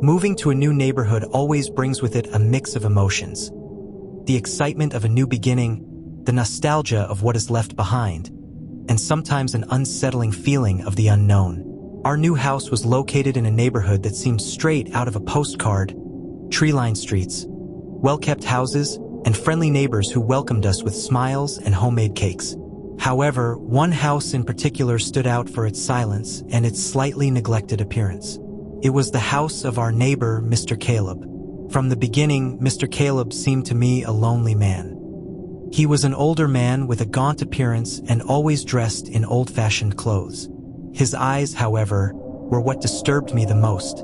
Moving to a new neighborhood always brings with it a mix of emotions. The excitement of a new beginning, the nostalgia of what is left behind, and sometimes an unsettling feeling of the unknown. Our new house was located in a neighborhood that seemed straight out of a postcard: tree-lined streets, well-kept houses, and friendly neighbors who welcomed us with smiles and homemade cakes. However, one house in particular stood out for its silence and its slightly neglected appearance. It was the house of our neighbor, Mr. Caleb. From the beginning, Mr. Caleb seemed to me a lonely man. He was an older man with a gaunt appearance and always dressed in old-fashioned clothes. His eyes, however, were what disturbed me the most.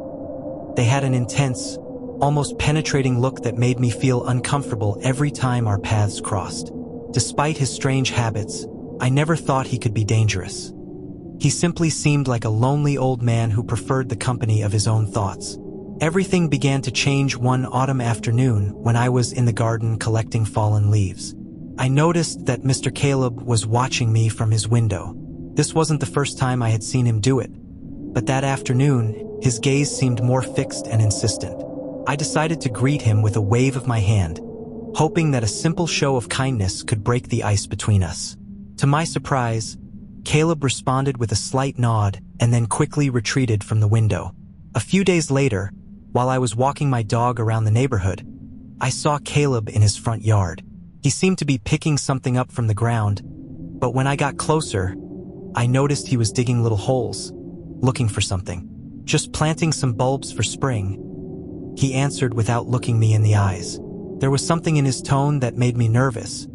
They had an intense, almost penetrating look that made me feel uncomfortable every time our paths crossed. Despite his strange habits, I never thought he could be dangerous. He simply seemed like a lonely old man who preferred the company of his own thoughts. Everything began to change one autumn afternoon when I was in the garden collecting fallen leaves. I noticed that Mr. Caleb was watching me from his window. This wasn't the first time I had seen him do it, but that afternoon, his gaze seemed more fixed and insistent. I decided to greet him with a wave of my hand, hoping that a simple show of kindness could break the ice between us. To my surprise, Caleb responded with a slight nod and then quickly retreated from the window. A few days later, while I was walking my dog around the neighborhood, I saw Caleb in his front yard. He seemed to be picking something up from the ground, but when I got closer, I noticed he was digging little holes, looking for something. "Just planting some bulbs for spring," he answered without looking me in the eyes. There was something in his tone that made me nervous,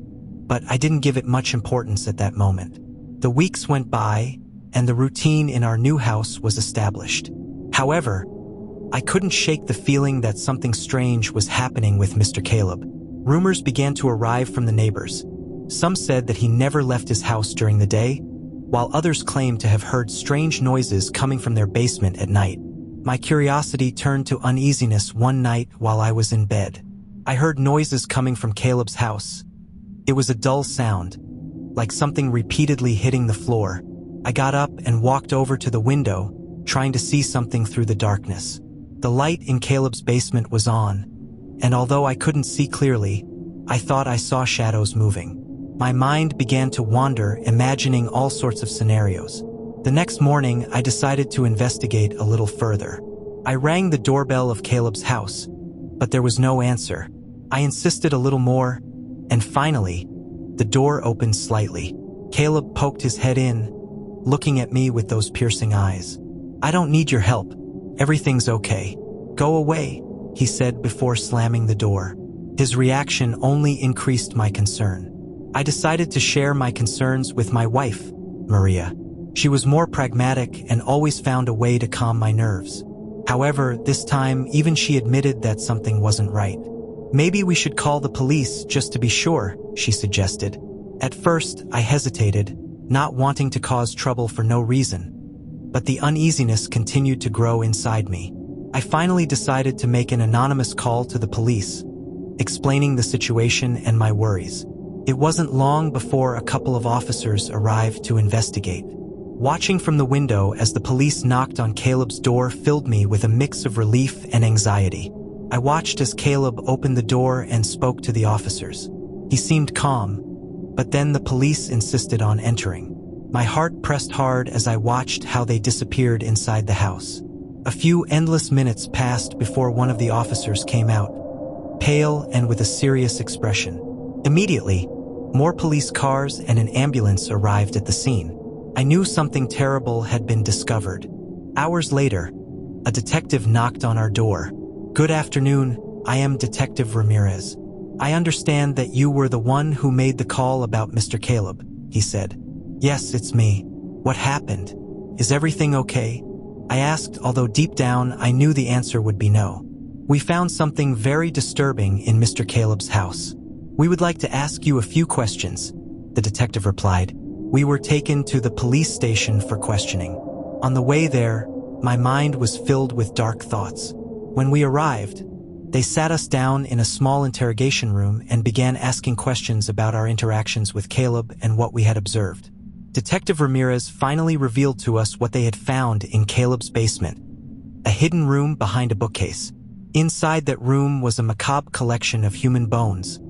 but I didn't give it much importance at that moment. The weeks went by, and the routine in our new house was established. However, I couldn't shake the feeling that something strange was happening with Mr. Caleb. Rumors began to arrive from the neighbors. Some said that he never left his house during the day, while others claimed to have heard strange noises coming from their basement at night. My curiosity turned to uneasiness one night while I was in bed. I heard noises coming from Caleb's house. It was a dull sound, like something repeatedly hitting the floor. I got up and walked over to the window, trying to see something through the darkness. The light in Caleb's basement was on, and although I couldn't see clearly, I thought I saw shadows moving. My mind began to wander, imagining all sorts of scenarios. The next morning, I decided to investigate a little further. I rang the doorbell of Caleb's house, but there was no answer. I insisted a little more, and finally, the door opened slightly. Caleb poked his head in, looking at me with those piercing eyes. "I don't need your help. Everything's okay. Go away," he said before slamming the door. His reaction only increased my concern. I decided to share my concerns with my wife, Maria. She was more pragmatic and always found a way to calm my nerves. However, this time, even she admitted that something wasn't right. "Maybe we should call the police just to be sure," she suggested. At first, I hesitated, not wanting to cause trouble for no reason, but the uneasiness continued to grow inside me. I finally decided to make an anonymous call to the police, explaining the situation and my worries. It wasn't long before a couple of officers arrived to investigate. Watching from the window as the police knocked on Caleb's door filled me with a mix of relief and anxiety. I watched as Caleb opened the door and spoke to the officers. He seemed calm, but then the police insisted on entering. My heart pressed hard as I watched how they disappeared inside the house. A few endless minutes passed before one of the officers came out, pale and with a serious expression. Immediately, more police cars and an ambulance arrived at the scene. I knew something terrible had been discovered. Hours later, a detective knocked on our door. "Good afternoon, I am Detective Ramirez. I understand that you were the one who made the call about Mr. Caleb," he said. "Yes, it's me. What happened? Is everything okay?" I asked, although deep down I knew the answer would be no. "We found something very disturbing in Mr. Caleb's house. We would like to ask you a few questions," the detective replied. We were taken to the police station for questioning. On the way there, my mind was filled with dark thoughts. When we arrived, they sat us down in a small interrogation room and began asking questions about our interactions with Caleb and what we had observed. Detective Ramirez finally revealed to us what they had found in Caleb's basement. a hidden room behind a bookcase. Inside that room was a macabre collection of human bones,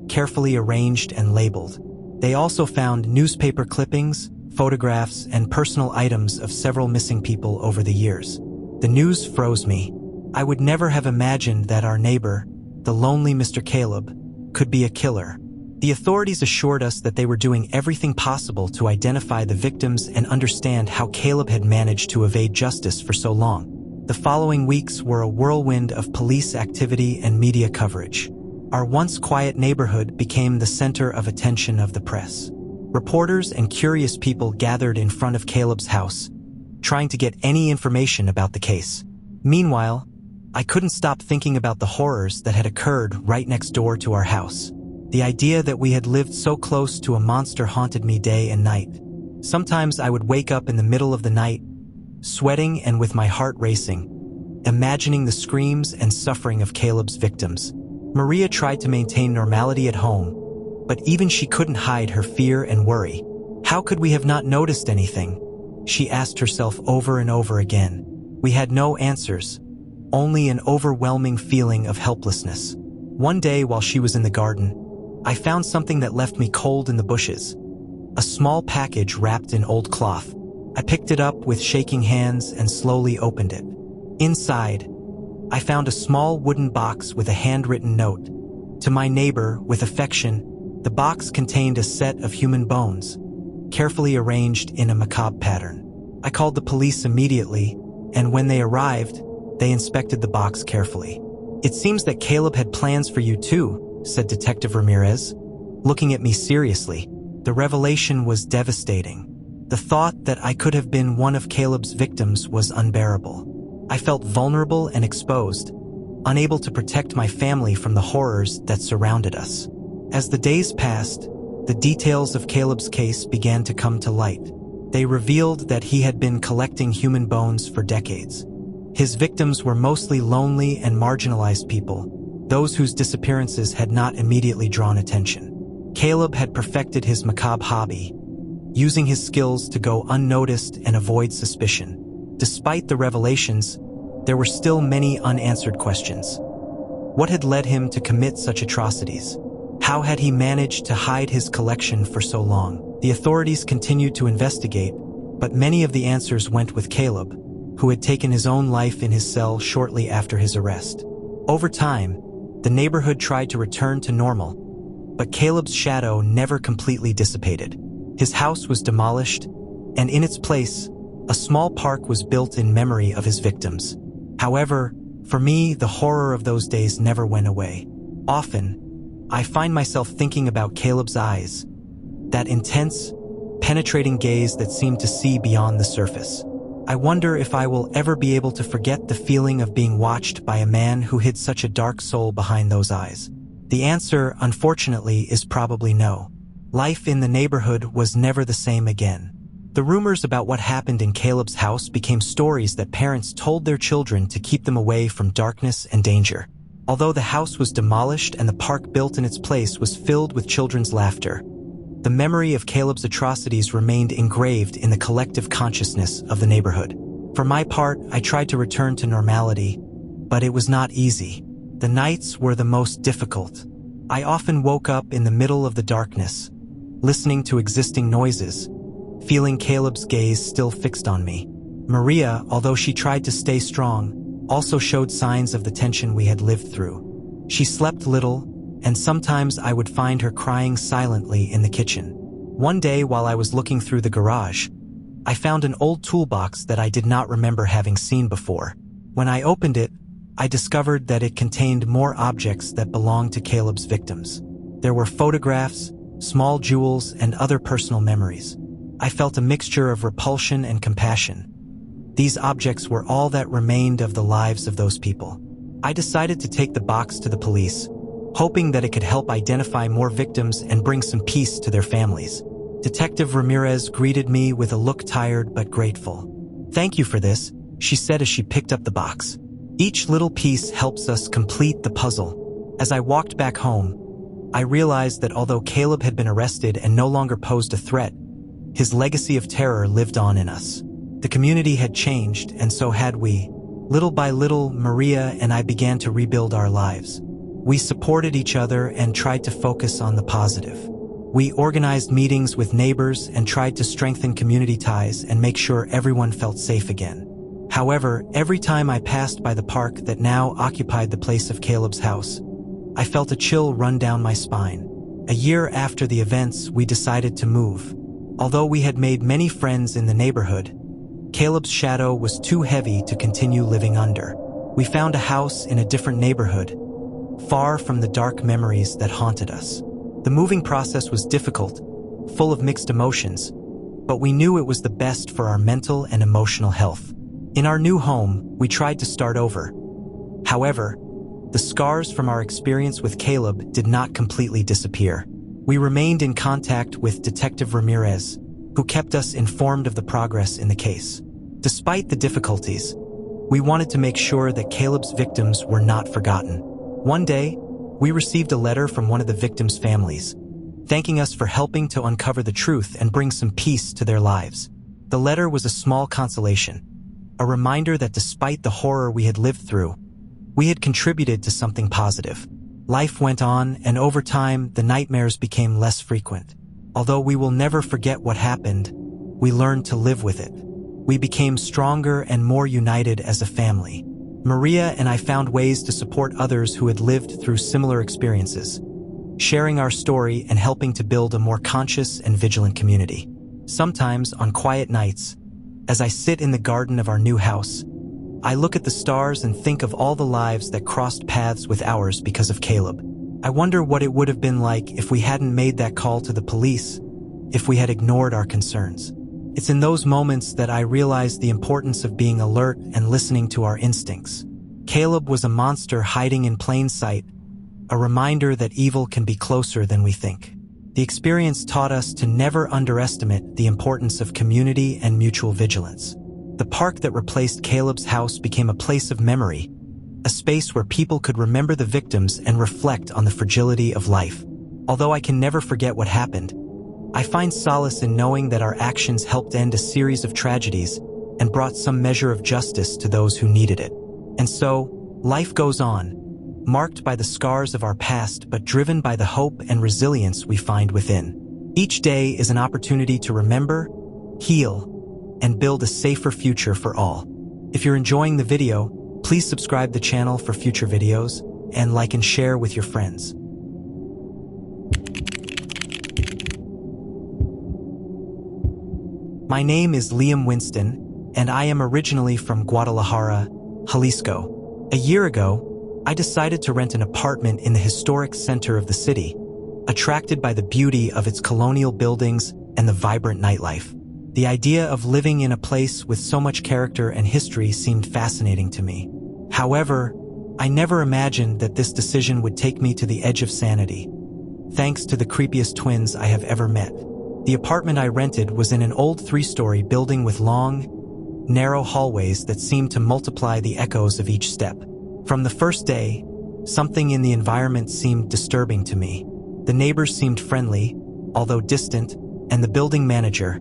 carefully arranged and labeled. They also found newspaper clippings, photographs, and personal items of several missing people over the years. The news froze me. I would never have imagined that our neighbor, the lonely Mr. Caleb, could be a killer. The authorities assured us that they were doing everything possible to identify the victims and understand how Caleb had managed to evade justice for so long. The following weeks were a whirlwind of police activity and media coverage. Our once quiet neighborhood became the center of attention of the press. Reporters and curious people gathered in front of Caleb's house, trying to get any information about the case. Meanwhile, I couldn't stop thinking about the horrors that had occurred right next door to our house. The idea that we had lived so close to a monster haunted me day and night. Sometimes I would wake up in the middle of the night, sweating and with my heart racing, imagining the screams and suffering of Caleb's victims. Maria tried to maintain normality at home, but even she couldn't hide her fear and worry. How could we have not noticed anything? She asked herself over and over again. We had no answers, only an overwhelming feeling of helplessness. One day while she was in the garden, I found something that left me cold in the bushes. A small package wrapped in old cloth. I picked it up with shaking hands and slowly opened it. Inside, I found a small wooden box with a handwritten note. To my neighbor, with affection, the box contained a set of human bones, carefully arranged in a macabre pattern. I called the police immediately, and when they arrived, they inspected the box carefully. It seems that Caleb had plans for you too, said Detective Ramirez, looking at me seriously. The revelation was devastating. The thought that I could have been one of Caleb's victims was unbearable. I felt vulnerable and exposed, unable to protect my family from the horrors that surrounded us. As the days passed, the details of Caleb's case began to come to light. They revealed that he had been collecting human bones for decades. His victims were mostly lonely and marginalized people, those whose disappearances had not immediately drawn attention. Caleb had perfected his macabre hobby, using his skills to go unnoticed and avoid suspicion. Despite the revelations, there were still many unanswered questions. What had led him to commit such atrocities? How had he managed to hide his collection for so long? The authorities continued to investigate, but many of the answers went with Caleb, who had taken his own life in his cell shortly after his arrest. Over time, the neighborhood tried to return to normal, but Caleb's shadow never completely dissipated. His house was demolished, and in its place, a small park was built in memory of his victims. However, for me, the horror of those days never went away. Often, I find myself thinking about Caleb's eyes, that intense, penetrating gaze that seemed to see beyond the surface. I wonder if I will ever be able to forget the feeling of being watched by a man who hid such a dark soul behind those eyes. The answer, unfortunately, is probably no. Life in the neighborhood was never the same again. The rumors about what happened in Caleb's house became stories that parents told their children to keep them away from darkness and danger. Although the house was demolished and the park built in its place was filled with children's laughter, the memory of Caleb's atrocities remained engraved in the collective consciousness of the neighborhood. For my part, I tried to return to normality, but it was not easy. The nights were the most difficult. I often woke up in the middle of the darkness, listening to existing noises, feeling Caleb's gaze still fixed on me. Maria, although she tried to stay strong, also showed signs of the tension we had lived through. She slept little, and sometimes I would find her crying silently in the kitchen. One day while I was looking through the garage, I found an old toolbox that I did not remember having seen before. When I opened it, I discovered that it contained more objects that belonged to Caleb's victims. There were photographs, small jewels, and other personal memories. I felt a mixture of repulsion and compassion. These objects were all that remained of the lives of those people. I decided to take the box to the police, hoping that it could help identify more victims and bring some peace to their families. Detective Ramirez greeted me with a look tired but grateful. "Thank you for this," she said as she picked up the box. "Each little piece helps us complete the puzzle." As I walked back home, I realized that although Caleb had been arrested and no longer posed a threat, his legacy of terror lived on in us. The community had changed, and so had we. Little by little, Maria and I began to rebuild our lives. We supported each other and tried to focus on the positive. We organized meetings with neighbors and tried to strengthen community ties and make sure everyone felt safe again. However, every time I passed by the park that now occupied the place of Caleb's house, I felt a chill run down my spine. A year after the events, we decided to move. Although we had made many friends in the neighborhood, Caleb's shadow was too heavy to continue living under. We found a house in a different neighborhood, far from the dark memories that haunted us. The moving process was difficult, full of mixed emotions, but we knew it was the best for our mental and emotional health. In our new home, we tried to start over. However, the scars from our experience with Caleb did not completely disappear. We remained in contact with Detective Ramirez, who kept us informed of the progress in the case. Despite the difficulties, we wanted to make sure that Caleb's victims were not forgotten. One day, we received a letter from one of the victims' families, thanking us for helping to uncover the truth and bring some peace to their lives. The letter was a small consolation, a reminder that despite the horror we had lived through, we had contributed to something positive. Life went on, and over time, the nightmares became less frequent. Although we will never forget what happened, we learned to live with it. We became stronger and more united as a family. Maria and I found ways to support others who had lived through similar experiences, sharing our story and helping to build a more conscious and vigilant community. Sometimes, on quiet nights, as I sit in the garden of our new house, I look at the stars and think of all the lives that crossed paths with ours because of Caleb. I wonder what it would have been like if we hadn't made that call to the police, if we had ignored our concerns. It's in those moments that I realize the importance of being alert and listening to our instincts. Caleb was a monster hiding in plain sight, a reminder that evil can be closer than we think. The experience taught us to never underestimate the importance of community and mutual vigilance. The park that replaced Caleb's house became a place of memory, a space where people could remember the victims and reflect on the fragility of life. Although I can never forget what happened, I find solace in knowing that our actions helped end a series of tragedies and brought some measure of justice to those who needed it. And so, life goes on, marked by the scars of our past but driven by the hope and resilience we find within. Each day is an opportunity to remember, heal, and build a safer future for all. If you're enjoying the video, please subscribe the channel for future videos and like and share with your friends. My name is Liam Winston, and I am originally from Guadalajara, Jalisco. A year ago, I decided to rent an apartment in the historic center of the city, attracted by the beauty of its colonial buildings and the vibrant nightlife. The idea of living in a place with so much character and history seemed fascinating to me. However, I never imagined that this decision would take me to the edge of sanity, thanks to the creepiest twins I have ever met. The apartment I rented was in an old 3-story building with long, narrow hallways that seemed to multiply the echoes of each step. From the first day, something in the environment seemed disturbing to me. The neighbors seemed friendly, although distant, and the building manager,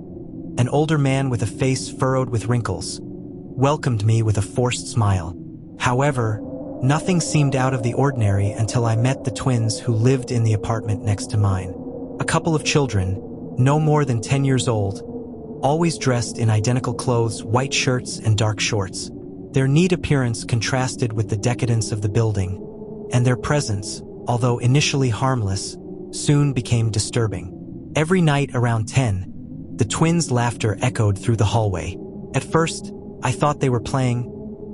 an older man with a face furrowed with wrinkles, welcomed me with a forced smile. However, nothing seemed out of the ordinary until I met the twins who lived in the apartment next to mine. A couple of children, no more than 10 years old, always dressed in identical clothes, white shirts and dark shorts. Their neat appearance contrasted with the decadence of the building, and their presence, although initially harmless, soon became disturbing. Every night around 10, the twins' laughter echoed through the hallway. At first, I thought they were playing,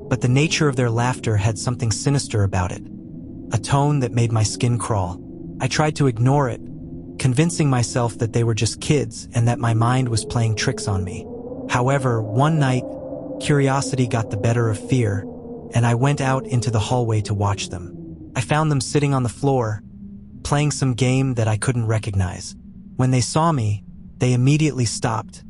but the nature of their laughter had something sinister about it, a tone that made my skin crawl. I tried to ignore it, convincing myself that they were just kids and that my mind was playing tricks on me. However, one night, curiosity got the better of fear, and I went out into the hallway to watch them. I found them sitting on the floor, playing some game that I couldn't recognize. When they saw me, they immediately stopped,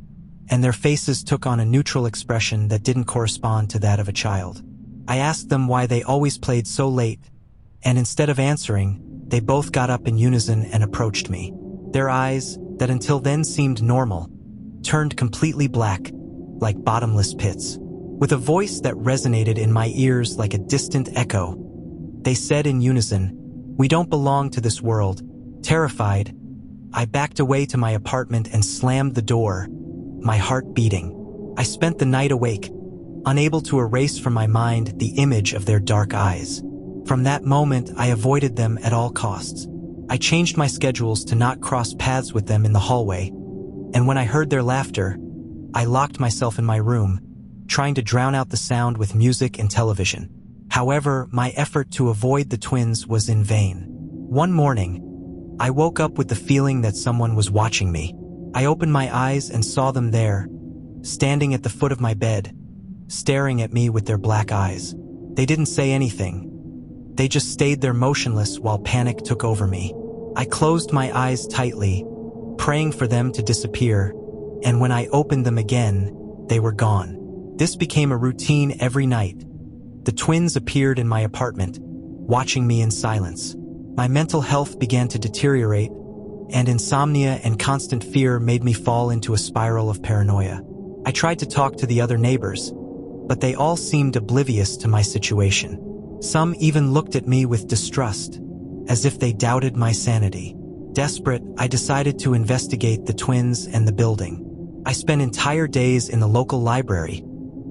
and their faces took on a neutral expression that didn't correspond to that of a child. I asked them why they always played so late, and instead of answering, they both got up in unison and approached me. Their eyes, that until then seemed normal, turned completely black, like bottomless pits. With a voice that resonated in my ears like a distant echo, they said in unison, "We don't belong to this world." Terrified, I backed away to my apartment and slammed the door, my heart beating. I spent the night awake, unable to erase from my mind the image of their dark eyes. From that moment, I avoided them at all costs. I changed my schedules to not cross paths with them in the hallway, and when I heard their laughter, I locked myself in my room, trying to drown out the sound with music and television. However, my effort to avoid the twins was in vain. One morning, I woke up with the feeling that someone was watching me. I opened my eyes and saw them there, standing at the foot of my bed, staring at me with their black eyes. They didn't say anything. They just stayed there motionless while panic took over me. I closed my eyes tightly, praying for them to disappear, and when I opened them again, they were gone. This became a routine every night. The twins appeared in my apartment, watching me in silence. My mental health began to deteriorate, and insomnia and constant fear made me fall into a spiral of paranoia. I tried to talk to the other neighbors, but they all seemed oblivious to my situation. Some even looked at me with distrust, as if they doubted my sanity. Desperate, I decided to investigate the twins and the building. I spent entire days in the local library,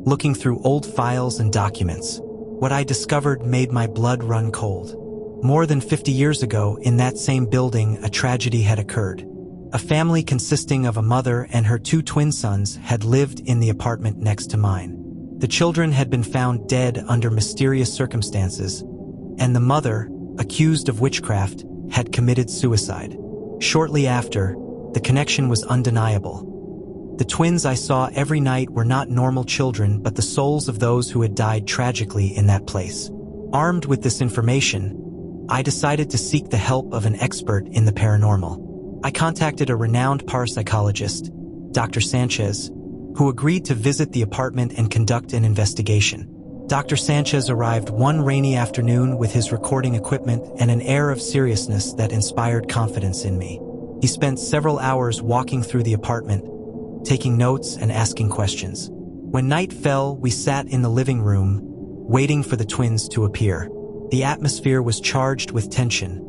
looking through old files and documents. What I discovered made my blood run cold. More than 50 years ago, in that same building, a tragedy had occurred. A family consisting of a mother and her 2 twin sons had lived in the apartment next to mine. The children had been found dead under mysterious circumstances, and the mother, accused of witchcraft, had committed suicide. Shortly after, the connection was undeniable. The twins I saw every night were not normal children, but the souls of those who had died tragically in that place. Armed with this information, I decided to seek the help of an expert in the paranormal. I contacted a renowned parapsychologist, Dr. Sanchez, who agreed to visit the apartment and conduct an investigation. Dr. Sanchez arrived one rainy afternoon with his recording equipment and an air of seriousness that inspired confidence in me. He spent several hours walking through the apartment, taking notes and asking questions. When night fell, we sat in the living room, waiting for the twins to appear. The atmosphere was charged with tension,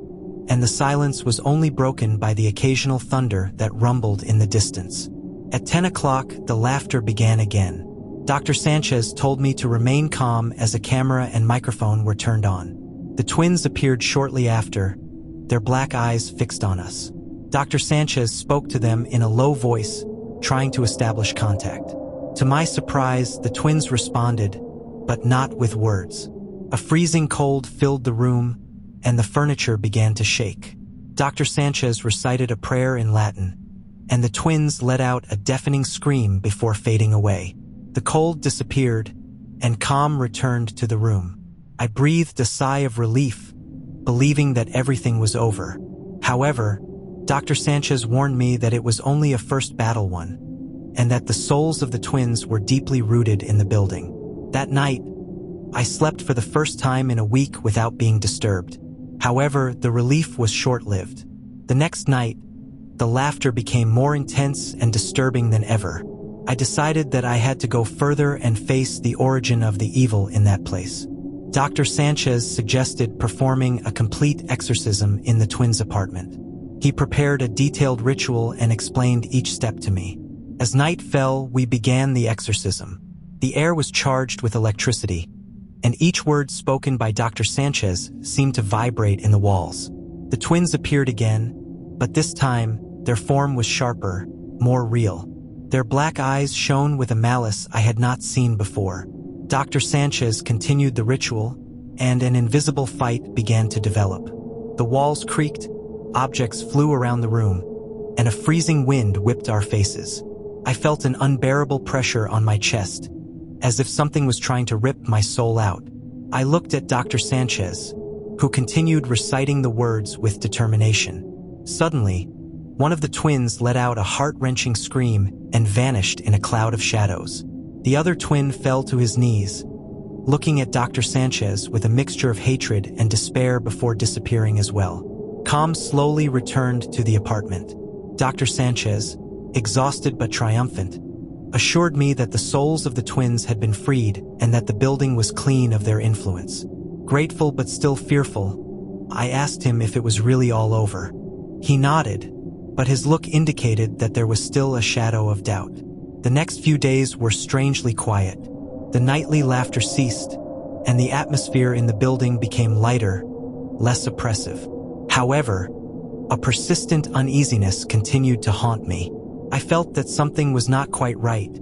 and the silence was only broken by the occasional thunder that rumbled in the distance. At 10 o'clock, the laughter began again. Dr. Sanchez told me to remain calm as a camera and microphone were turned on. The twins appeared shortly after, their black eyes fixed on us. Dr. Sanchez spoke to them in a low voice, trying to establish contact. To my surprise, the twins responded, but not with words. A freezing cold filled the room, and the furniture began to shake. Dr. Sanchez recited a prayer in Latin, and the twins let out a deafening scream before fading away. The cold disappeared, and calm returned to the room. I breathed a sigh of relief, believing that everything was over. However, Dr. Sanchez warned me that it was only a first battle won, and that the souls of the twins were deeply rooted in the building. That night, I slept for the first time in a week without being disturbed. However, the relief was short-lived. The next night, the laughter became more intense and disturbing than ever. I decided that I had to go further and face the origin of the evil in that place. Dr. Sanchez suggested performing a complete exorcism in the twins' apartment. He prepared a detailed ritual and explained each step to me. As night fell, we began the exorcism. The air was charged with electricity, and each word spoken by Dr. Sanchez seemed to vibrate in the walls. The twins appeared again, but this time, their form was sharper, more real. Their black eyes shone with a malice I had not seen before. Dr. Sanchez continued the ritual, and an invisible fight began to develop. The walls creaked, objects flew around the room, and a freezing wind whipped our faces. I felt an unbearable pressure on my chest, as if something was trying to rip my soul out. I looked at Dr. Sanchez, who continued reciting the words with determination. Suddenly, one of the twins let out a heart-wrenching scream and vanished in a cloud of shadows. The other twin fell to his knees, looking at Dr. Sanchez with a mixture of hatred and despair before disappearing as well. Calm slowly returned to the apartment. Dr. Sanchez, exhausted but triumphant, assured me that the souls of the twins had been freed and that the building was clean of their influence. Grateful but still fearful, I asked him if it was really all over. He nodded, but his look indicated that there was still a shadow of doubt. The next few days were strangely quiet. The nightly laughter ceased, and the atmosphere in the building became lighter, less oppressive. However, a persistent uneasiness continued to haunt me. I felt that something was not quite right,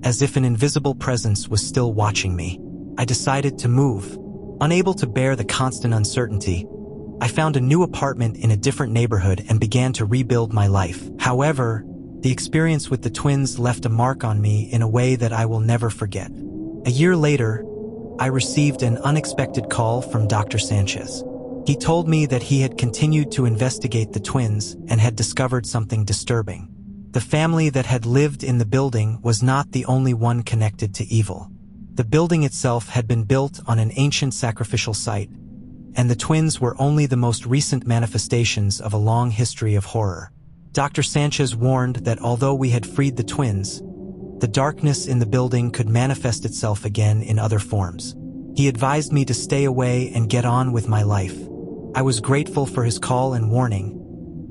as if an invisible presence was still watching me. I decided to move. Unable to bear the constant uncertainty, I found a new apartment in a different neighborhood and began to rebuild my life. However, the experience with the twins left a mark on me in a way that I will never forget. A year later, I received an unexpected call from Dr. Sanchez. He told me that he had continued to investigate the twins and had discovered something disturbing. The family that had lived in the building was not the only one connected to evil. The building itself had been built on an ancient sacrificial site, and the twins were only the most recent manifestations of a long history of horror. Dr. Sanchez warned that although we had freed the twins, the darkness in the building could manifest itself again in other forms. He advised me to stay away and get on with my life. I was grateful for his call and warning,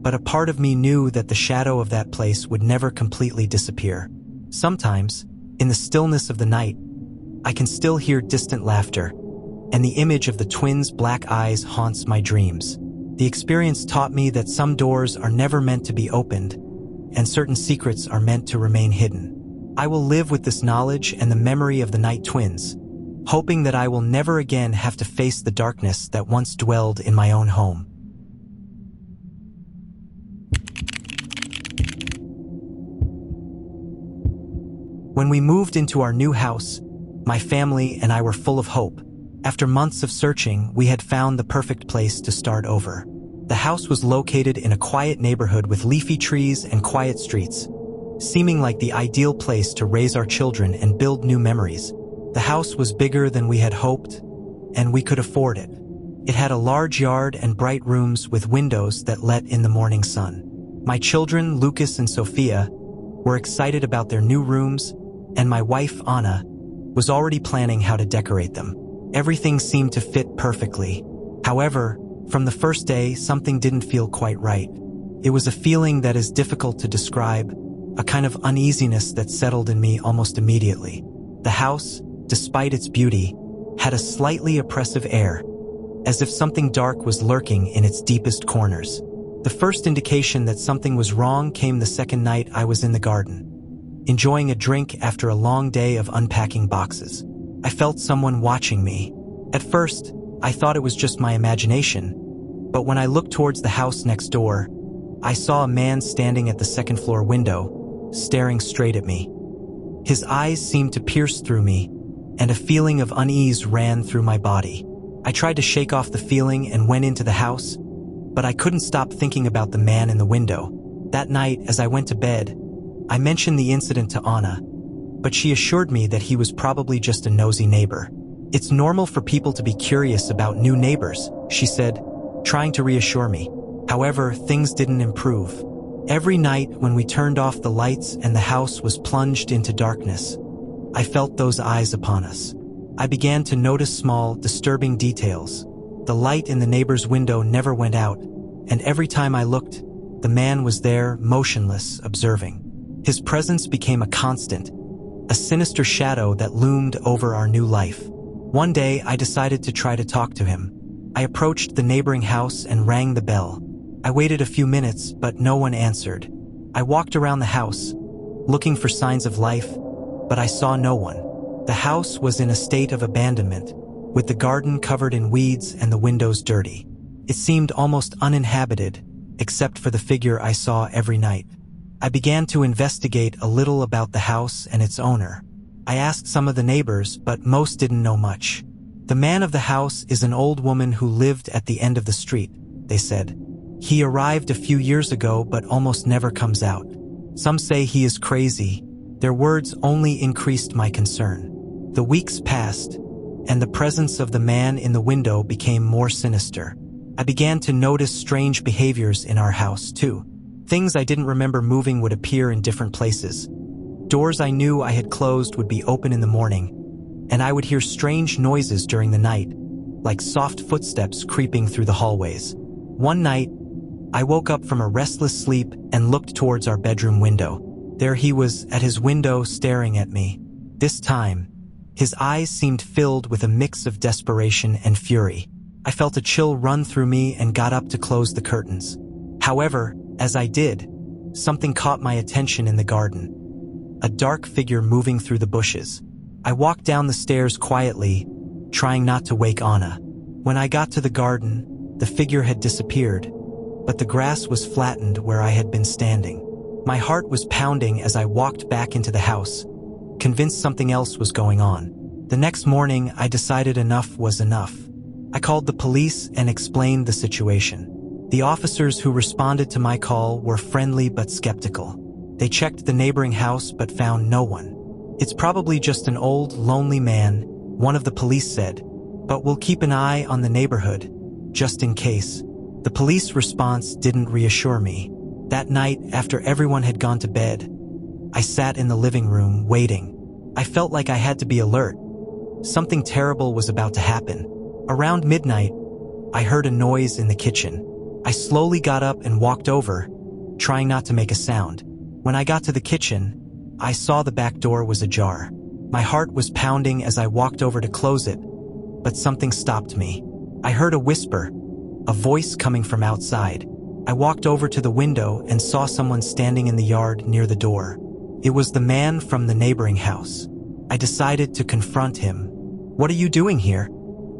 but a part of me knew that the shadow of that place would never completely disappear. Sometimes, in the stillness of the night, I can still hear distant laughter, and the image of the twins' black eyes haunts my dreams. The experience taught me that some doors are never meant to be opened, and certain secrets are meant to remain hidden. I will live with this knowledge and the memory of the night twins, hoping that I will never again have to face the darkness that once dwelled in my own home. When we moved into our new house, my family and I were full of hope. After months of searching, we had found the perfect place to start over. The house was located in a quiet neighborhood with leafy trees and quiet streets, seeming like the ideal place to raise our children and build new memories. The house was bigger than we had hoped, and we could afford it. It had a large yard and bright rooms with windows that let in the morning sun. My children, Lucas and Sophia, were excited about their new rooms, and my wife, Anna, was already planning how to decorate them. Everything seemed to fit perfectly. However, from the first day, something didn't feel quite right. It was a feeling that is difficult to describe, a kind of uneasiness that settled in me almost immediately. The house, despite its beauty, had a slightly oppressive air, as if something dark was lurking in its deepest corners. The first indication that something was wrong came the second night I was in the garden, enjoying a drink after a long day of unpacking boxes. I felt someone watching me. At first, I thought it was just my imagination, but when I looked towards the house next door, I saw a man standing at the second-floor window, staring straight at me. His eyes seemed to pierce through me, and a feeling of unease ran through my body. I tried to shake off the feeling and went into the house, but I couldn't stop thinking about the man in the window. That night, as I went to bed, I mentioned the incident to Anna, but she assured me that he was probably just a nosy neighbor. It's normal for people to be curious about new neighbors, she said, trying to reassure me. However, things didn't improve. Every night when we turned off the lights and the house was plunged into darkness, I felt those eyes upon us. I began to notice small, disturbing details. The light in the neighbor's window never went out, and every time I looked, the man was there, motionless, observing. His presence became a constant, a sinister shadow that loomed over our new life. One day, I decided to try to talk to him. I approached the neighboring house and rang the bell. I waited a few minutes, but no one answered. I walked around the house, looking for signs of life, but I saw no one. The house was in a state of abandonment, with the garden covered in weeds and the windows dirty. It seemed almost uninhabited, except for the figure I saw every night. I began to investigate a little about the house and its owner. I asked some of the neighbors, but most didn't know much. The man of the house is an old woman who lived at the end of the street, they said. He arrived a few years ago, but almost never comes out. Some say he is crazy. Their words only increased my concern. The weeks passed, and the presence of the man in the window became more sinister. I began to notice strange behaviors in our house, too. Things I didn't remember moving would appear in different places. Doors I knew I had closed would be open in the morning, and I would hear strange noises during the night, like soft footsteps creeping through the hallways. One night, I woke up from a restless sleep and looked towards our bedroom window. There he was at his window staring at me. This time, his eyes seemed filled with a mix of desperation and fury. I felt a chill run through me and got up to close the curtains. However, as I did, something caught my attention in the garden. A dark figure moving through the bushes. I walked down the stairs quietly, trying not to wake Anna. When I got to the garden, the figure had disappeared, but the grass was flattened where I had been standing. My heart was pounding as I walked back into the house, convinced something else was going on. The next morning, I decided enough was enough. I called the police and explained the situation. The officers who responded to my call were friendly but skeptical. They checked the neighboring house but found no one. "It's probably just an old, lonely man," one of the police said, "but we'll keep an eye on the neighborhood, just in case." The police response didn't reassure me. That night, after everyone had gone to bed, I sat in the living room, waiting. I felt like I had to be alert. Something terrible was about to happen. Around midnight, I heard a noise in the kitchen. I slowly got up and walked over, trying not to make a sound. When I got to the kitchen, I saw the back door was ajar. My heart was pounding as I walked over to close it, but something stopped me. I heard a whisper, a voice coming from outside. I walked over to the window and saw someone standing in the yard near the door. It was the man from the neighboring house. I decided to confront him. "What are you doing here?"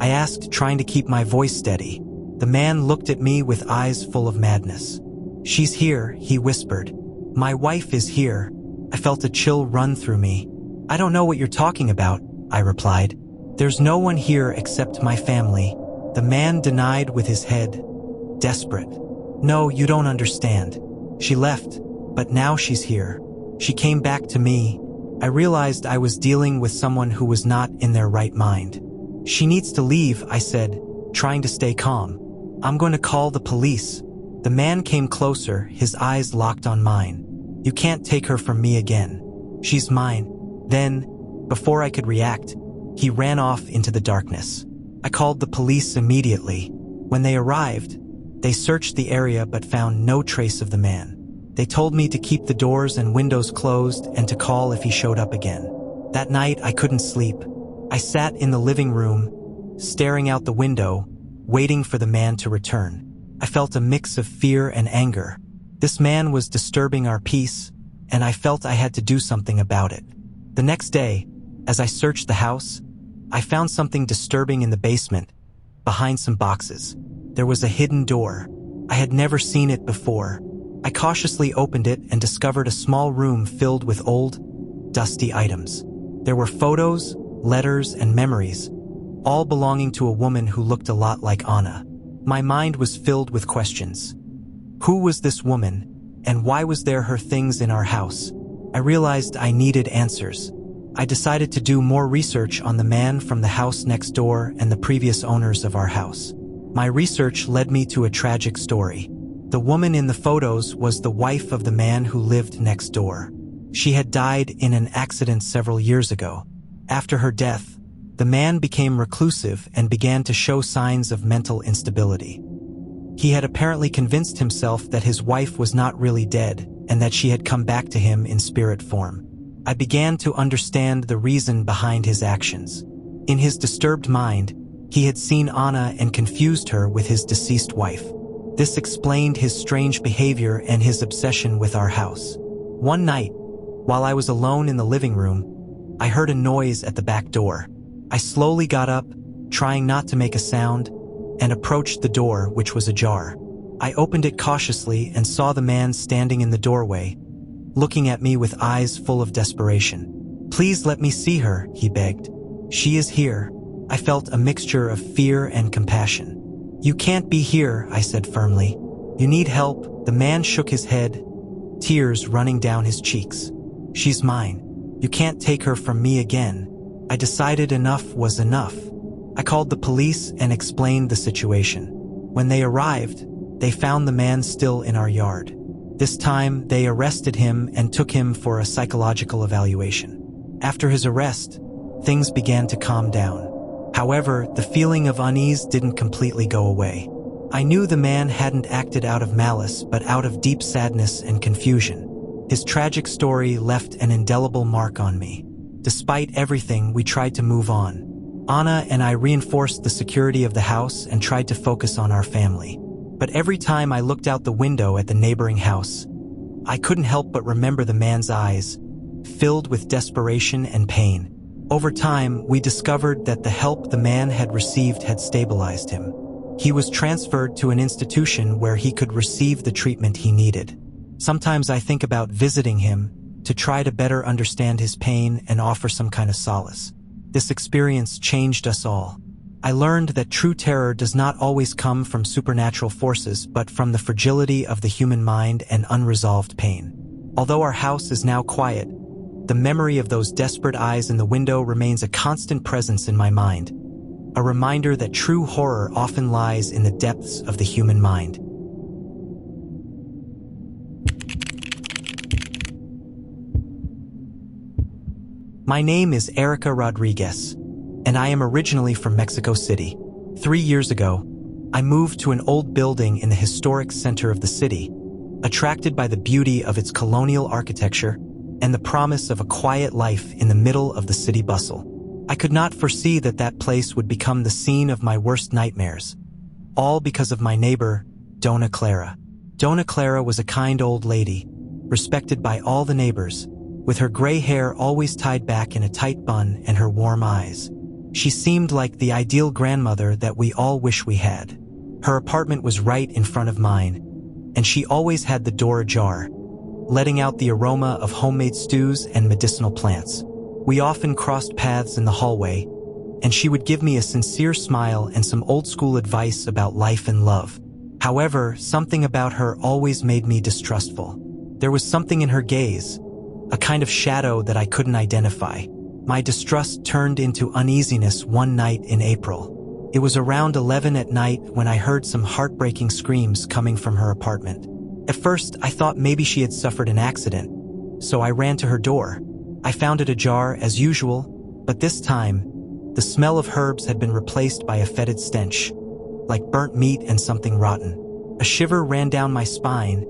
I asked, trying to keep my voice steady. The man looked at me with eyes full of madness. "She's here," he whispered. "My wife is here." I felt a chill run through me. "I don't know what you're talking about," I replied. "There's no one here except my family." The man denied with his head, desperate. "No, you don't understand. She left, but now she's here. She came back to me." I realized I was dealing with someone who was not in their right mind. "She needs to leave," I said, trying to stay calm. "I'm going to call the police." The man came closer, his eyes locked on mine. "You can't take her from me again. She's mine." Then, before I could react, he ran off into the darkness. I called the police immediately. When they arrived, they searched the area but found no trace of the man. They told me to keep the doors and windows closed and to call if he showed up again. That night, I couldn't sleep. I sat in the living room, staring out the window, waiting for the man to return. I felt a mix of fear and anger. This man was disturbing our peace, and I felt I had to do something about it. The next day, as I searched the house, I found something disturbing in the basement, behind some boxes. There was a hidden door. I had never seen it before. I cautiously opened it and discovered a small room filled with old, dusty items. There were photos, letters, and memories, all belonging to a woman who looked a lot like Anna. My mind was filled with questions. Who was this woman, and why was there her things in our house? I realized I needed answers. I decided to do more research on the man from the house next door and the previous owners of our house. My research led me to a tragic story. The woman in the photos was the wife of the man who lived next door. She had died in an accident several years ago. After her death, the man became reclusive and began to show signs of mental instability. He had apparently convinced himself that his wife was not really dead and that she had come back to him in spirit form. I began to understand the reason behind his actions. In his disturbed mind, he had seen Anna and confused her with his deceased wife. This explained his strange behavior and his obsession with our house. One night, while I was alone in the living room, I heard a noise at the back door. I slowly got up, trying not to make a sound, and approached the door, which was ajar. I opened it cautiously and saw the man standing in the doorway, looking at me with eyes full of desperation. "Please let me see her," he begged. "She is here." I felt a mixture of fear and compassion. "You can't be here," I said firmly. "You need help." The man shook his head, tears running down his cheeks. "She's mine. You can't take her from me again." I decided enough was enough. I called the police and explained the situation. When they arrived, they found the man still in our yard. This time, they arrested him and took him for a psychological evaluation. After his arrest, things began to calm down. However, the feeling of unease didn't completely go away. I knew the man hadn't acted out of malice, but out of deep sadness and confusion. His tragic story left an indelible mark on me. Despite everything, we tried to move on. Anna and I reinforced the security of the house and tried to focus on our family. But every time I looked out the window at the neighboring house, I couldn't help but remember the man's eyes, filled with desperation and pain. Over time, we discovered that the help the man had received had stabilized him. He was transferred to an institution where he could receive the treatment he needed. Sometimes I think about visiting him to try to better understand his pain and offer some kind of solace. This experience changed us all. I learned that true terror does not always come from supernatural forces, but from the fragility of the human mind and unresolved pain. Although our house is now quiet, the memory of those desperate eyes in the window remains a constant presence in my mind, a reminder that true horror often lies in the depths of the human mind. My name is Erica Rodriguez, and I am originally from Mexico City. 3 years ago, I moved to an old building in the historic center of the city, attracted by the beauty of its colonial architecture and the promise of a quiet life in the middle of the city bustle. I could not foresee that that place would become the scene of my worst nightmares, all because of my neighbor, Doña Clara. Doña Clara was a kind old lady, respected by all the neighbors, with her gray hair always tied back in a tight bun and her warm eyes. She seemed like the ideal grandmother that we all wish we had. Her apartment was right in front of mine, and she always had the door ajar, letting out the aroma of homemade stews and medicinal plants. We often crossed paths in the hallway, and she would give me a sincere smile and some old-school advice about life and love. However, something about her always made me distrustful. There was something in her gaze, a kind of shadow that I couldn't identify. My distrust turned into uneasiness one night in April. It was around 11 at night when I heard some heartbreaking screams coming from her apartment. At first, I thought maybe she had suffered an accident, so I ran to her door. I found it ajar as usual, but this time, the smell of herbs had been replaced by a fetid stench, like burnt meat and something rotten. A shiver ran down my spine,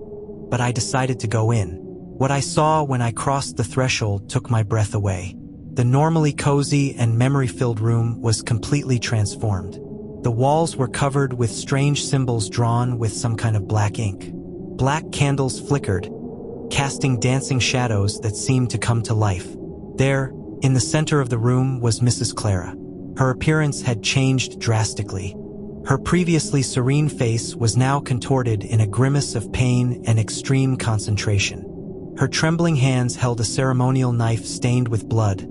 but I decided to go in. What I saw when I crossed the threshold took my breath away. The normally cozy and memory-filled room was completely transformed. The walls were covered with strange symbols drawn with some kind of black ink. Black candles flickered, casting dancing shadows that seemed to come to life. There, in the center of the room, was Mrs. Clara. Her appearance had changed drastically. Her previously serene face was now contorted in a grimace of pain and extreme concentration. Her trembling hands held a ceremonial knife stained with blood,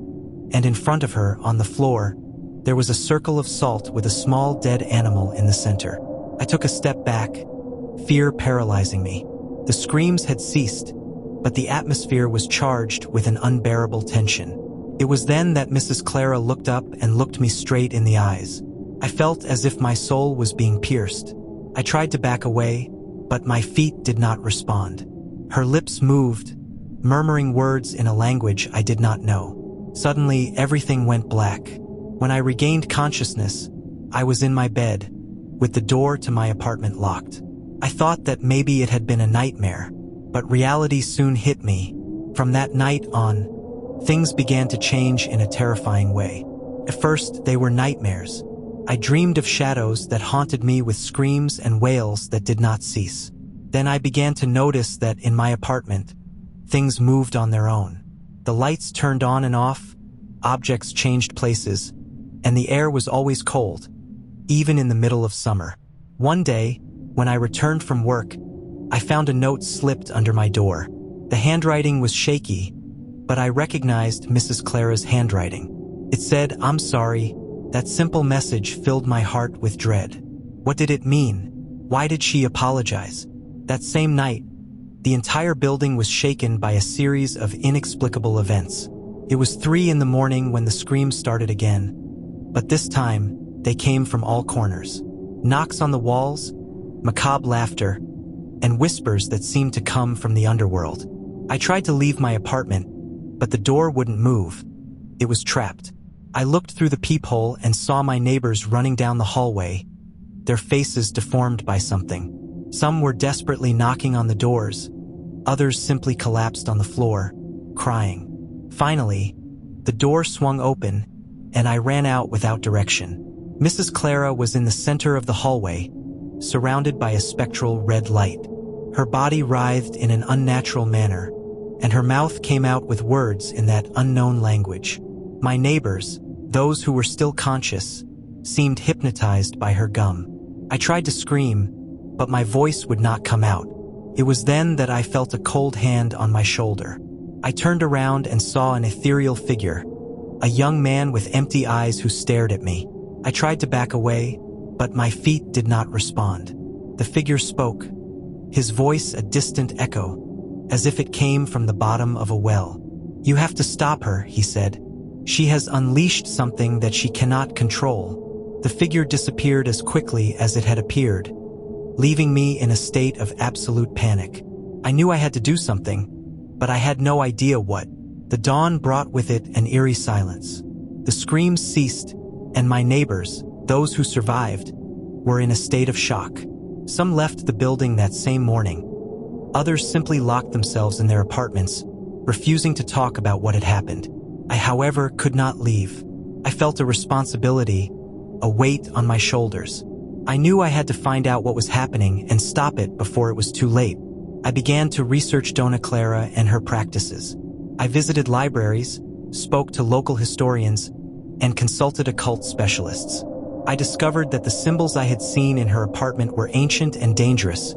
and in front of her, on the floor, there was a circle of salt with a small dead animal in the center. I took a step back, fear paralyzing me. The screams had ceased, but the atmosphere was charged with an unbearable tension. It was then that Mrs. Clara looked up and looked me straight in the eyes. I felt as if my soul was being pierced. I tried to back away, but my feet did not respond. Her lips moved, murmuring words in a language I did not know. Suddenly, everything went black. When I regained consciousness, I was in my bed, with the door to my apartment locked. I thought that maybe it had been a nightmare, but reality soon hit me. From that night on, things began to change in a terrifying way. At first, they were nightmares. I dreamed of shadows that haunted me with screams and wails that did not cease. Then I began to notice that in my apartment, things moved on their own. The lights turned on and off, objects changed places, and the air was always cold, even in the middle of summer. One day, when I returned from work, I found a note slipped under my door. The handwriting was shaky, but I recognized Mrs. Clara's handwriting. It said, "I'm sorry." That simple message filled my heart with dread. What did it mean? Why did she apologize? That same night, the entire building was shaken by a series of inexplicable events. It was 3 in the morning when the screams started again, but this time, they came from all corners. Knocks on the walls, macabre laughter, and whispers that seemed to come from the underworld. I tried to leave my apartment, but the door wouldn't move. It was trapped. I looked through the peephole and saw my neighbors running down the hallway, their faces deformed by something. Some were desperately knocking on the doors. Others simply collapsed on the floor, crying. Finally, the door swung open, and I ran out without direction. Mrs. Clara was in the center of the hallway, surrounded by a spectral red light. Her body writhed in an unnatural manner, and her mouth came out with words in that unknown language. My neighbors, those who were still conscious, seemed hypnotized by her gum. I tried to scream, but my voice would not come out. It was then that I felt a cold hand on my shoulder. I turned around and saw an ethereal figure, a young man with empty eyes who stared at me. I tried to back away, but my feet did not respond. The figure spoke, his voice a distant echo, as if it came from the bottom of a well. "You have to stop her," he said. "She has unleashed something that she cannot control." The figure disappeared as quickly as it had appeared, leaving me in a state of absolute panic. I knew I had to do something, but I had no idea what. The dawn brought with it an eerie silence. The screams ceased, and my neighbors, those who survived, were in a state of shock. Some left the building that same morning. Others simply locked themselves in their apartments, refusing to talk about what had happened. I, however, could not leave. I felt a responsibility, a weight on my shoulders. I knew I had to find out what was happening and stop it before it was too late. I began to research Doña Clara and her practices. I visited libraries, spoke to local historians, and consulted occult specialists. I discovered that the symbols I had seen in her apartment were ancient and dangerous,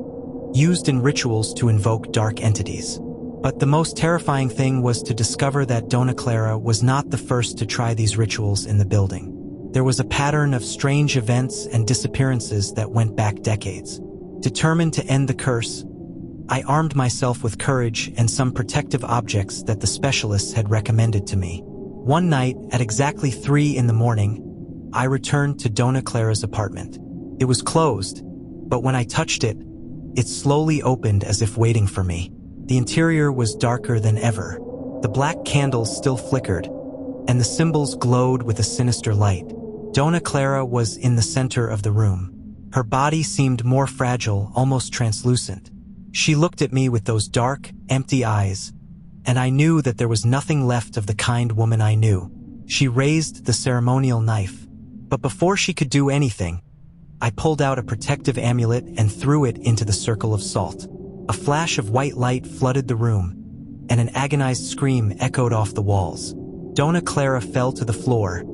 used in rituals to invoke dark entities. But the most terrifying thing was to discover that Doña Clara was not the first to try these rituals in the building. There was a pattern of strange events and disappearances that went back decades. Determined to end the curse, I armed myself with courage and some protective objects that the specialists had recommended to me. One night, at exactly 3 in the morning, I returned to Doña Clara's apartment. It was closed, but when I touched it, it slowly opened as if waiting for me. The interior was darker than ever. The black candles still flickered, and the symbols glowed with a sinister light. Doña Clara was in the center of the room. Her body seemed more fragile, almost translucent. She looked at me with those dark, empty eyes, and I knew that there was nothing left of the kind woman I knew. She raised the ceremonial knife, but before she could do anything, I pulled out a protective amulet and threw it into the circle of salt. A flash of white light flooded the room, and an agonized scream echoed off the walls. Doña Clara fell to the floor.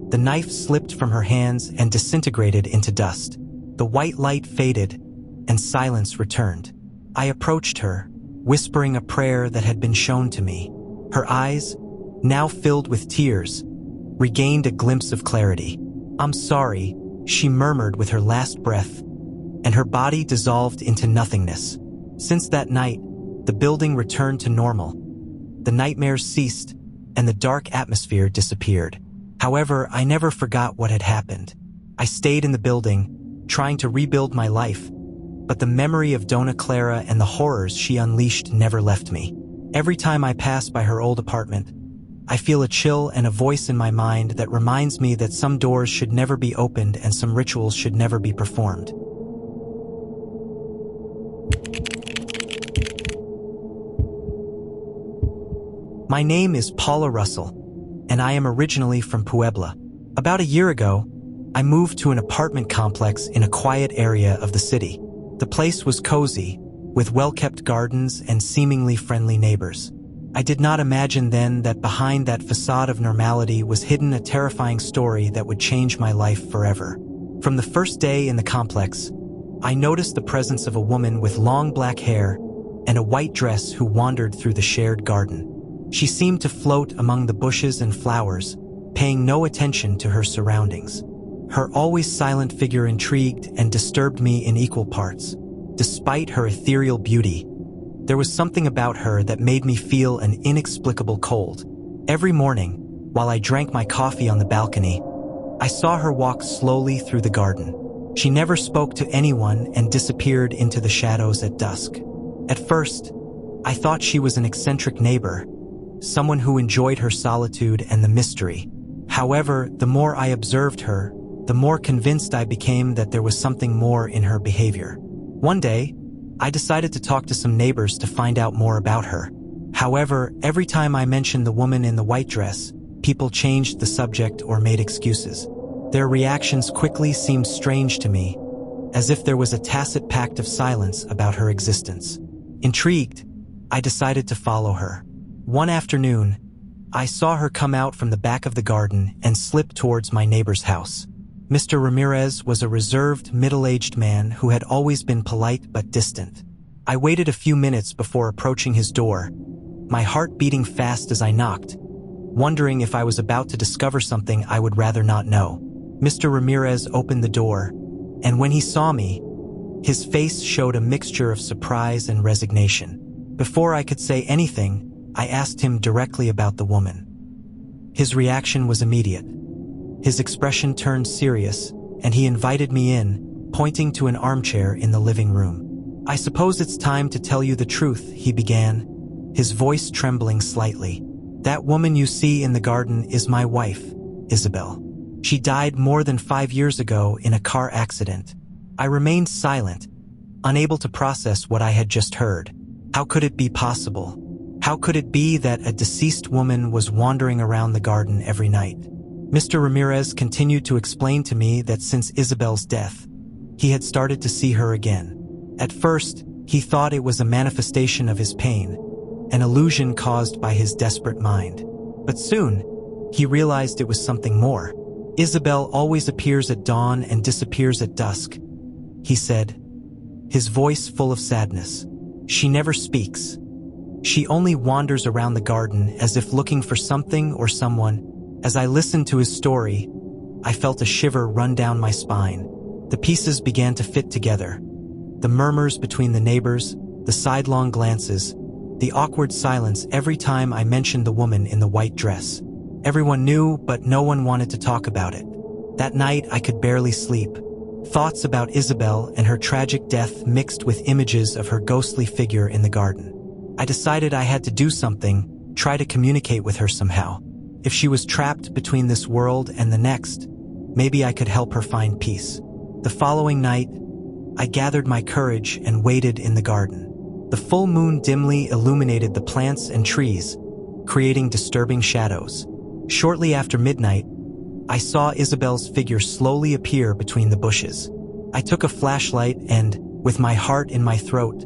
The knife slipped from her hands and disintegrated into dust. The white light faded, and silence returned. I approached her, whispering a prayer that had been shown to me. Her eyes, now filled with tears, regained a glimpse of clarity. "I'm sorry," she murmured with her last breath, and her body dissolved into nothingness. Since that night, the building returned to normal. The nightmares ceased, and the dark atmosphere disappeared. However, I never forgot what had happened. I stayed in the building, trying to rebuild my life, but the memory of Doña Clara and the horrors she unleashed never left me. Every time I pass by her old apartment, I feel a chill and a voice in my mind that reminds me that some doors should never be opened and some rituals should never be performed. My name is Paula Russell, and I am originally from Puebla. About a year ago, I moved to an apartment complex in a quiet area of the city. The place was cozy, with well-kept gardens and seemingly friendly neighbors. I did not imagine then that behind that facade of normality was hidden a terrifying story that would change my life forever. From the first day in the complex, I noticed the presence of a woman with long black hair and a white dress who wandered through the shared garden. She seemed to float among the bushes and flowers, paying no attention to her surroundings. Her always silent figure intrigued and disturbed me in equal parts. Despite her ethereal beauty, there was something about her that made me feel an inexplicable cold. Every morning, while I drank my coffee on the balcony, I saw her walk slowly through the garden. She never spoke to anyone and disappeared into the shadows at dusk. At first, I thought she was an eccentric neighbor, someone who enjoyed her solitude and the mystery. However, the more I observed her, the more convinced I became that there was something more in her behavior. One day, I decided to talk to some neighbors to find out more about her. However, every time I mentioned the woman in the white dress, people changed the subject or made excuses. Their reactions quickly seemed strange to me, as if there was a tacit pact of silence about her existence. Intrigued, I decided to follow her. One afternoon, I saw her come out from the back of the garden and slip towards my neighbor's house. Mr. Ramirez was a reserved, middle-aged man who had always been polite but distant. I waited a few minutes before approaching his door, my heart beating fast as I knocked, wondering if I was about to discover something I would rather not know. Mr. Ramirez opened the door, and when he saw me, his face showed a mixture of surprise and resignation. Before I could say anything, I asked him directly about the woman. His reaction was immediate. His expression turned serious, and he invited me in, pointing to an armchair in the living room. "I suppose it's time to tell you the truth," he began, his voice trembling slightly. "That woman you see in the garden is my wife, Isabel. She died more than 5 years ago in a car accident." I remained silent, unable to process what I had just heard. How could it be possible? How could it be that a deceased woman was wandering around the garden every night? Mr. Ramirez continued to explain to me that since Isabel's death, he had started to see her again. At first, he thought it was a manifestation of his pain, an illusion caused by his desperate mind. But soon, he realized it was something more. "Isabel always appears at dawn and disappears at dusk," he said, his voice full of sadness. "She never speaks. She only wanders around the garden as if looking for something or someone." As I listened to his story, I felt a shiver run down my spine. The pieces began to fit together. The murmurs between the neighbors, the sidelong glances, the awkward silence every time I mentioned the woman in the white dress. Everyone knew, but no one wanted to talk about it. That night, I could barely sleep. Thoughts about Isabel and her tragic death mixed with images of her ghostly figure in the garden. I decided I had to do something, try to communicate with her somehow. If she was trapped between this world and the next, maybe I could help her find peace. The following night, I gathered my courage and waited in the garden. The full moon dimly illuminated the plants and trees, creating disturbing shadows. Shortly after midnight, I saw Isabel's figure slowly appear between the bushes. I took a flashlight and, with my heart in my throat,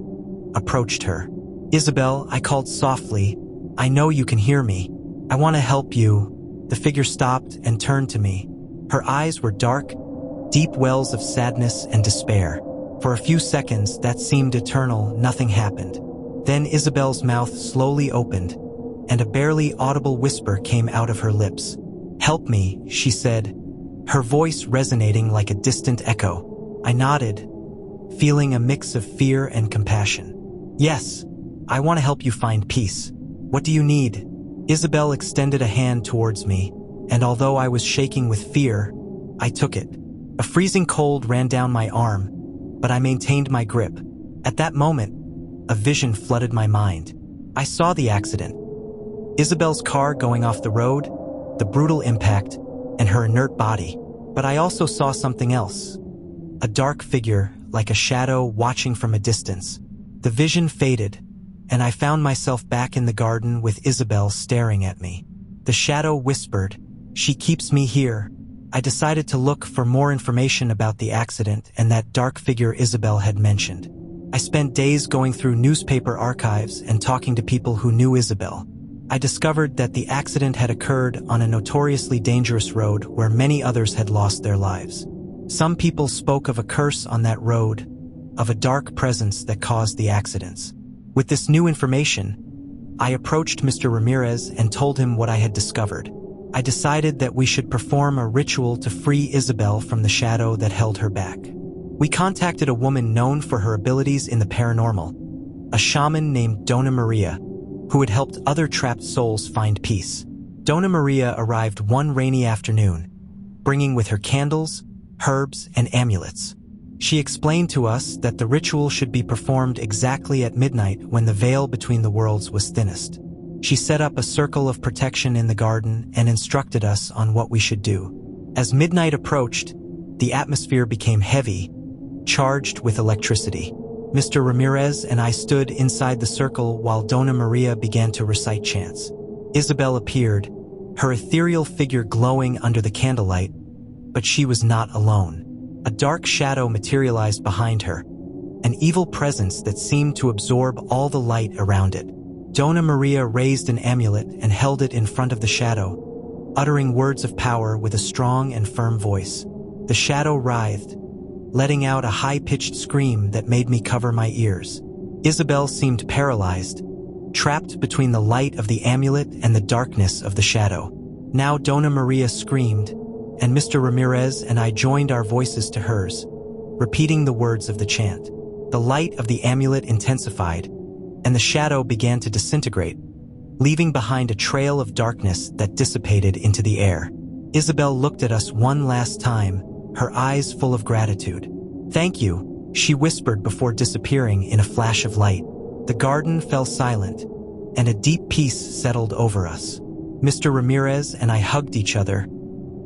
approached her. "Isabel," I called softly, "I know you can hear me. I want to help you." The figure stopped and turned to me. Her eyes were dark, deep wells of sadness and despair. For a few seconds that seemed eternal, nothing happened. Then Isabel's mouth slowly opened, and a barely audible whisper came out of her lips. "Help me," she said, her voice resonating like a distant echo. I nodded, feeling a mix of fear and compassion. "Yes, I want to help you find peace. What do you need?" Isabel extended a hand towards me, and although I was shaking with fear, I took it. A freezing cold ran down my arm, but I maintained my grip. At that moment, a vision flooded my mind. I saw the accident. Isabel's car going off the road, the brutal impact, and her inert body. But I also saw something else. A dark figure, like a shadow watching from a distance. The vision faded, and I found myself back in the garden with Isabel staring at me. The shadow whispered, "She keeps me here." I decided to look for more information about the accident and that dark figure Isabel had mentioned. I spent days going through newspaper archives and talking to people who knew Isabel. I discovered that the accident had occurred on a notoriously dangerous road where many others had lost their lives. Some people spoke of a curse on that road, of a dark presence that caused the accidents. With this new information, I approached Mr. Ramirez and told him what I had discovered. I decided that we should perform a ritual to free Isabel from the shadow that held her back. We contacted a woman known for her abilities in the paranormal, a shaman named Doña Maria, who had helped other trapped souls find peace. Doña Maria arrived one rainy afternoon, bringing with her candles, herbs, and amulets. She explained to us that the ritual should be performed exactly at midnight when the veil between the worlds was thinnest. She set up a circle of protection in the garden and instructed us on what we should do. As midnight approached, the atmosphere became heavy, charged with electricity. Mr. Ramirez and I stood inside the circle while Doña Maria began to recite chants. Isabel appeared, her ethereal figure glowing under the candlelight, but she was not alone. A dark shadow materialized behind her, an evil presence that seemed to absorb all the light around it. Doña Maria raised an amulet and held it in front of the shadow, uttering words of power with a strong and firm voice. The shadow writhed, letting out a high-pitched scream that made me cover my ears. Isabel seemed paralyzed, trapped between the light of the amulet and the darkness of the shadow. Now Doña Maria screamed, and Mr. Ramirez and I joined our voices to hers, repeating the words of the chant. The light of the amulet intensified, and the shadow began to disintegrate, leaving behind a trail of darkness that dissipated into the air. Isabel looked at us one last time, her eyes full of gratitude. "Thank you," she whispered before disappearing in a flash of light. The garden fell silent, and a deep peace settled over us. Mr. Ramirez and I hugged each other,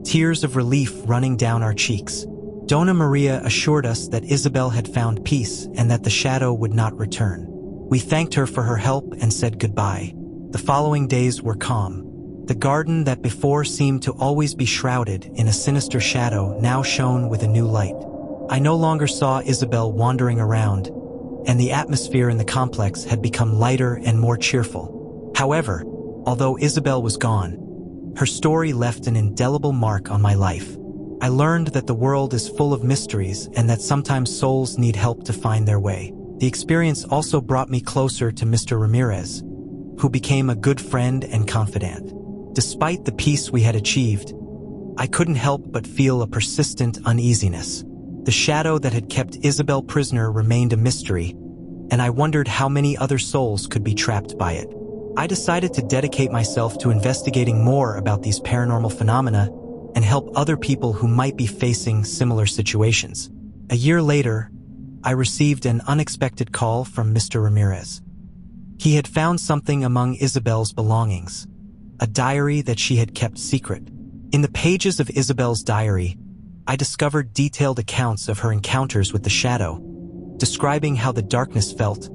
tears of relief running down our cheeks. Doña Maria assured us that Isabel had found peace and that the shadow would not return. We thanked her for her help and said goodbye. The following days were calm. The garden that before seemed to always be shrouded in a sinister shadow now shone with a new light. I no longer saw Isabel wandering around, and the atmosphere in the complex had become lighter and more cheerful. However, although Isabel was gone, her story left an indelible mark on my life. I learned that the world is full of mysteries and that sometimes souls need help to find their way. The experience also brought me closer to Mr. Ramirez, who became a good friend and confidant. Despite the peace we had achieved, I couldn't help but feel a persistent uneasiness. The shadow that had kept Isabel prisoner remained a mystery, and I wondered how many other souls could be trapped by it. I decided to dedicate myself to investigating more about these paranormal phenomena and help other people who might be facing similar situations. A year later, I received an unexpected call from Mr. Ramirez. He had found something among Isabel's belongings, a diary that she had kept secret. In the pages of Isabel's diary, I discovered detailed accounts of her encounters with the shadow, describing how the darkness felt,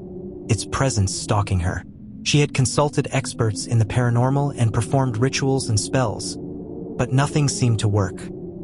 its presence stalking her. She had consulted experts in the paranormal and performed rituals and spells, but nothing seemed to work.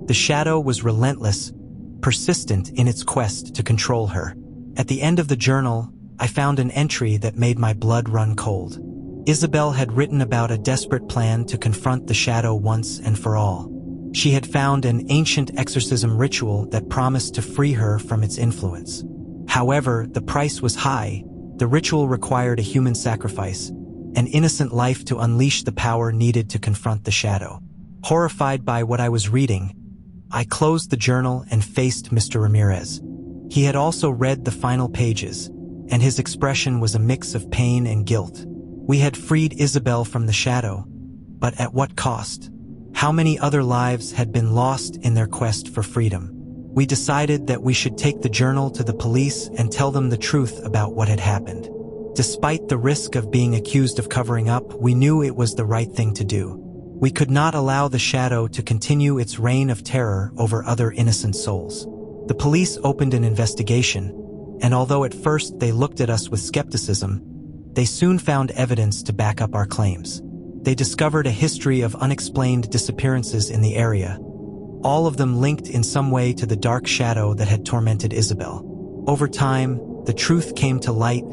The shadow was relentless, persistent in its quest to control her. At the end of the journal, I found an entry that made my blood run cold. Isabel had written about a desperate plan to confront the shadow once and for all. She had found an ancient exorcism ritual that promised to free her from its influence. However, the price was high. The ritual required a human sacrifice, an innocent life to unleash the power needed to confront the shadow. Horrified by what I was reading, I closed the journal and faced Mr. Ramirez. He had also read the final pages, and his expression was a mix of pain and guilt. We had freed Isabel from the shadow, but at what cost? How many other lives had been lost in their quest for freedom? We decided that we should take the journal to the police and tell them the truth about what had happened. Despite the risk of being accused of covering up, we knew it was the right thing to do. We could not allow the shadow to continue its reign of terror over other innocent souls. The police opened an investigation, and although at first they looked at us with skepticism, they soon found evidence to back up our claims. They discovered a history of unexplained disappearances in the area, all of them linked in some way to the dark shadow that had tormented Isabel. Over time, the truth came to light,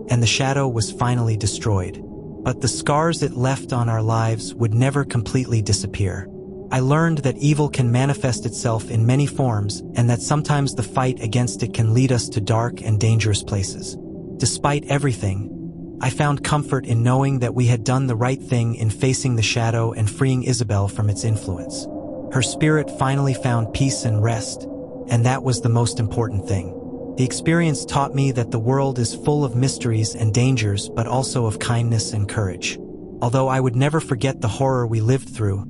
and the shadow was finally destroyed. But the scars it left on our lives would never completely disappear. I learned that evil can manifest itself in many forms, and that sometimes the fight against it can lead us to dark and dangerous places. Despite everything, I found comfort in knowing that we had done the right thing in facing the shadow and freeing Isabel from its influence. Her spirit finally found peace and rest, and that was the most important thing. The experience taught me that the world is full of mysteries and dangers, but also of kindness and courage. Although I would never forget the horror we lived through,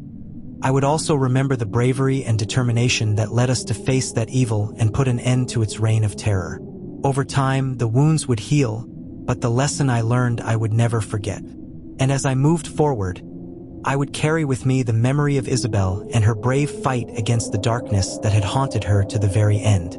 I would also remember the bravery and determination that led us to face that evil and put an end to its reign of terror. Over time, the wounds would heal, but the lesson I learned I would never forget. And as I moved forward, I would carry with me the memory of Isabel and her brave fight against the darkness that had haunted her to the very end.